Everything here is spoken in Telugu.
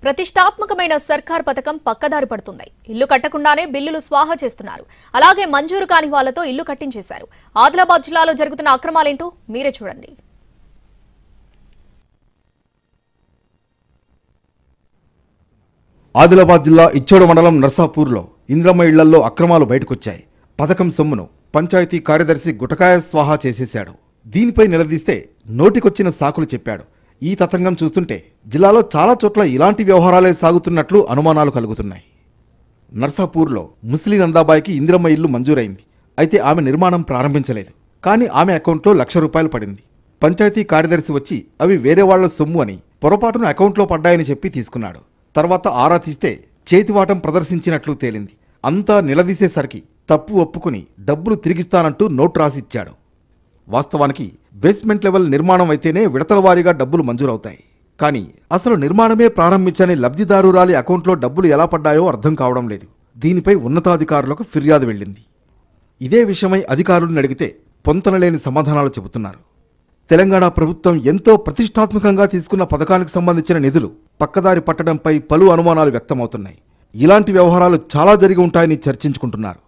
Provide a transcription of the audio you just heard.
ప్రతిష్టాత్మకమైన సర్కార్ పథకం పక్కదారి పడుతుంది. ఇల్లు కట్టకుండానే బిల్లులు స్వాహా చేస్తున్నారు. అలాగే మంజూరు కాని వాళ్లతో ఇల్లు కట్టించేశారు. ఆదిలాబాద్ జిల్లాలో జరుగుతున్న అక్రమాలేంటో మీరే చూడండి. ఆదిలాబాద్ జిల్లా ఇచ్చోడ మండలం నర్సాపూర్లో ఇంద్రమ్మ ఇళ్లలో అక్రమాలు బయటకొచ్చాయి. పథకం సొమ్మును పంచాయతీ కార్యదర్శి గుటకాయ స్వాహా చేసేశాడు. దీనిపై నిలదీస్తే నోటికొచ్చిన సాకులు చెప్పాడు. ఈ తతంగం చూస్తుంటే జిల్లాలో చాలా చోట్ల ఇలాంటి వ్యవహారాలే సాగుతున్నట్లు అనుమానాలు కలుగుతున్నాయి. నర్సాపూర్లో ముస్లిం నందాబాయికి ఇందిరమ్మ ఇల్లు మంజూరైంది. అయితే ఆమె నిర్మాణం ప్రారంభించలేదు. కానీ ఆమె అకౌంట్లో ₹1,00,000 పడింది. పంచాయతీ కార్యదర్శి వచ్చి అవి వేరే వాళ్ల సొమ్ము అని పొరపాటున అకౌంట్లో పడ్డాయని చెప్పి తీసుకున్నాడు. తర్వాత ఆరా తీస్తే చేతివాటం ప్రదర్శించినట్లు తేలింది. అంతా నిలదీసేసరికి తప్పు ఒప్పుకుని డబ్బులు తిరిగిస్తానంటూ నోట్ రాసిచ్చాడు. వాస్తవానికి బేస్మెంట్ లెవెల్ నిర్మాణం అయితేనే విడతల వారీగా డబ్బులు మంజూరవుతాయి. కానీ అసలు నిర్మాణమే ప్రారంభించని లబ్ధిదారురాలి అకౌంట్లో డబ్బులు ఎలా పడ్డాయో అర్థం కావడం లేదు. దీనిపై ఉన్నతాధికారులకు ఫిర్యాదు వెళ్ళింది. ఇదే విషయమై అధికారులను అడిగితే పొంతనలేని సమాధానాలు చెబుతున్నారు. తెలంగాణ ప్రభుత్వం ఎంతో ప్రతిష్టాత్మకంగా తీసుకున్న పథకానికి సంబంధించిన నిధులు పక్కదారి పట్టడంపై పలు అనుమానాలు వ్యక్తమవుతున్నాయి. ఇలాంటి వ్యవహారాలు చాలా జరిగి ఉంటాయని చర్చించుకుంటున్నారు.